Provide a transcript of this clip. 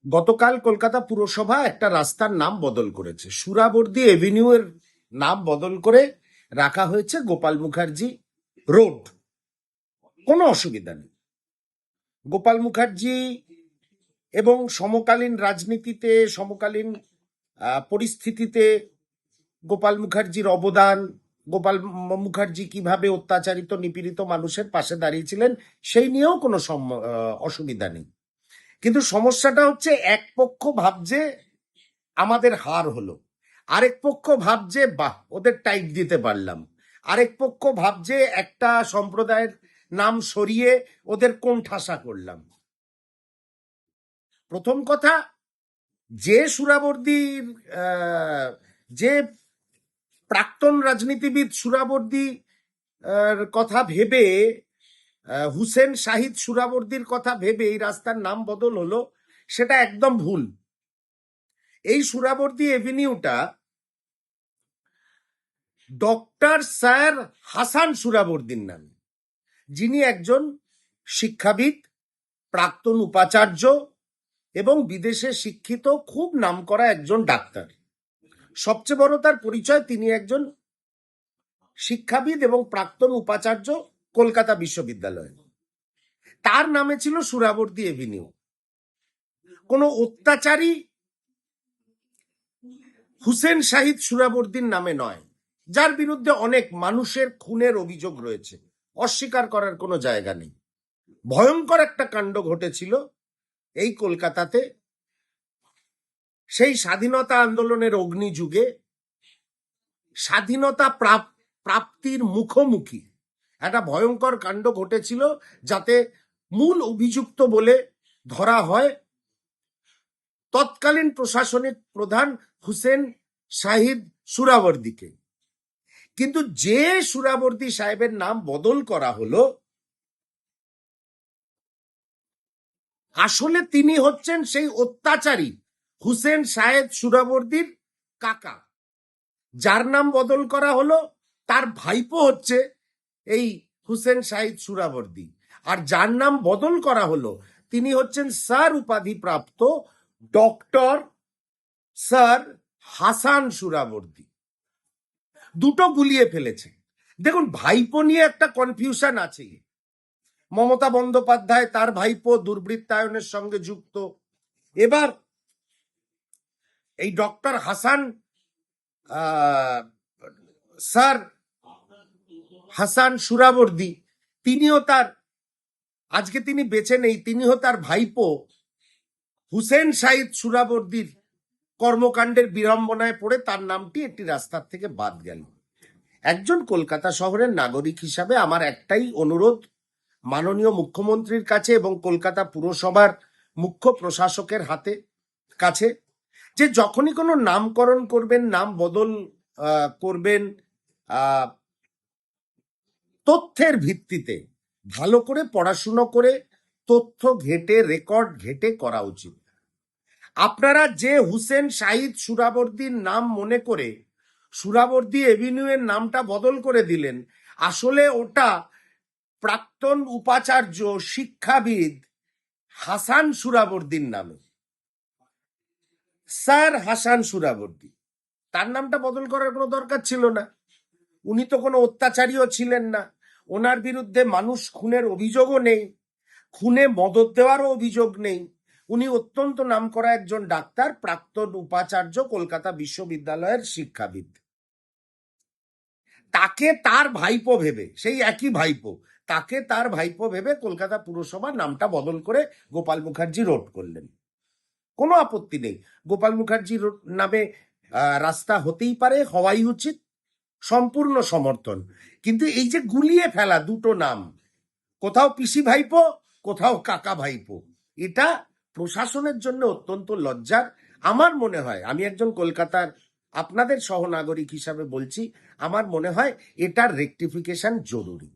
গতকাল কলকাতা পুরসভা একটা রাস্তার নাম বদল করেছে। সুরাবর্দী এভিনিউ এর নাম বদল করে রাখা হয়েছে গোপাল মুখার্জি রোড। কোনো অসুবিধা নেই। গোপাল মুখার্জি এবং সমকালীন রাজনীতিতে, সমকালীন পরিস্থিতিতে গোপাল মুখার্জির অবদান, গোপাল মুখার্জি কিভাবে অত্যাচারিত নিপীড়িত মানুষের পাশে দাঁড়িয়েছিলেন, সেই নিয়েও কোনো অসুবিধা নেই। কিন্তু সমস্যাটা হচ্ছে, এক পক্ষ ভাবছে আমাদের হার হলো, আরেক পক্ষ ভাবছে বাহ ওদের টাইট দিতে পারলাম, আরেক পক্ষ ভাবছে একটা সম্প্রদায়ের নাম সরিয়ে ওদের কোন ঠাসা করলাম। প্রথম কথা, যে সুরাবর্দীর যে প্রাক্তন রাজনীতিবিদ সুরাবর্দী কথা ভেবে, হুসেন শাহিদ সুরাবর্দীর কথা ভেবে এই রাস্তার নাম বদল হলো, সেটা একদম ভুল। এই সুরাবর্দী এভিনিউটা ডক্টর স্যার হাসান সুরাবর্দীর নামে, যিনি একজন শিক্ষাবিদ, প্রাক্তন উপাচার্য এবং বিদেশে শিক্ষিত খুব নামকরা একজন ডাক্তার। সবচেয়ে বড় তার পরিচয়, তিনি একজন শিক্ষাবিদ এবং প্রাক্তন উপাচার্য কলকাতা বিশ্ববিদ্যালয়ে। তার নামে ছিল সুরাবর্দী এভিনিউ। কোনো অত্যাচারী হুসেন শাহিদ সুরাবর্দীর নামে নয়, যার বিরুদ্ধে অনেক মানুষের খুনের অভিযোগ রয়েছে, অস্বীকার করার কোনো জায়গা নেই। ভয়ঙ্কর একটা কাণ্ড ঘটেছিল এই কলকাতাতে, সেই স্বাধীনতা আন্দোলনের অগ্নিযুগে, স্বাধীনতা প্রাপ্তির মুখোমুখি একটা ভয়ঙ্কর কাণ্ড ঘটেছিল, যাতে মূল অভিযুক্ত বলে ধরা হয় তৎকালীন প্রশাসনিক প্রধান হুসেন শাহিদ সুরাবর্দীকে। কিন্তু যে সুরাবর্দী সাহেবের নাম বদল করা হলো, আসলে তিনি হচ্ছেন সেই অত্যাচারী হুসেন শাহেদ সুরাবর্দীর কাকা। যার নাম বদল করা হলো, তার ভাইপো হচ্ছে এই হুসেন শাহিদ সুরাবর্দী। আর যার নাম বদল করা হলো, তিনি হচ্ছেন স্যার উপাধি প্রাপ্ত ডক্টর স্যার হাসান সুরাবর্দী। দুটো গুলিয়ে ফেলেছে। দেখুন, ভাইপো নিয়ে একটা কনফিউশন আছে। মমতা বন্দ্যোপাধ্যায় তার ভাইপো দুর্বৃত্তায়নের সঙ্গে যুক্ত। এবার এই ডক্টর হাসান, স্যার হাসান সুরাবর্দী, তিনিও তার, আজকে তিনি বেঁচে নেই, তিনিও তার ভাইপো হুসেন শাহিদ সুরাবর্দীর কর্মকাণ্ডের বিড়ম্বনায় পড়ে তার নামটি একটি রাস্তার থেকে বাদ গেল। একজন কলকাতা শহরের নাগরিক হিসাবে আমার একটাই অনুরোধ মাননীয় মুখ্যমন্ত্রীর কাছে এবং কলকাতা পুরসভার মুখ্য প্রশাসকের কাছে, যে যখনই কোনো নামকরণ করবেন, নাম বদল করবেন, তথ্যের ভিত্তিতে ভালো করে পড়াশুনো করে, তথ্য ঘেটে, রেকর্ড ঘেটে করা উচিত। আপনারা যে হুসেন শাহিদ সুরাবর্দীর নাম মনে করে সুরাবর্দী এভিনিউ এর নামটা বদল করে দিলেন, আসলে ওটা প্রাক্তন উপাচার্য শিক্ষাবিদ হাসান সুরাবর্দীর নামে, স্যার হাসান সুরাবর্দী। তার নামটা বদল করার কোনো দরকার ছিল না। উনি তো কোনো অত্যাচারীও ছিলেন না, ওনার বিরুদ্ধে মানুষ খুনের অভিযোগও নেই, খুনে মদত দেওয়ারও অভিযোগ নেই। উনি অত্যন্ত নামকরা একজন ডাক্তার, প্রাক্তন উপাচার্য, কলকাতা বিশ্ববিদ্যালয়ের শিক্ষাবিদ। তাকে তার ভাইপো ভেবে, সেই একই ভাইপো, তাকে তার ভাইপো ভেবে কলকাতা পুরসভা নামটা বদল করে গোপাল মুখার্জি রোড করলেন। কোনো আপত্তি নেই, গোপাল মুখার্জি রোড নামে রাস্তা হতেই পারে, হওয়াই উচিত, সম্পূর্ণ সমর্থন। কিন্তু এই যে গুলিয়ে ফেলা দুটো নাম, কোথাও পিসি ভাইপো, কোথাও কাকা ভাইপো, এটা প্রশাসনের জন্য অত্যন্ত লজ্জার। আমার মনে হয়, আমি একজন কলকাতার আপনাদের সহনাগরিক হিসাবে বলছি, আমার মনে হয় এটার রেকটিফিকেশন জরুরি।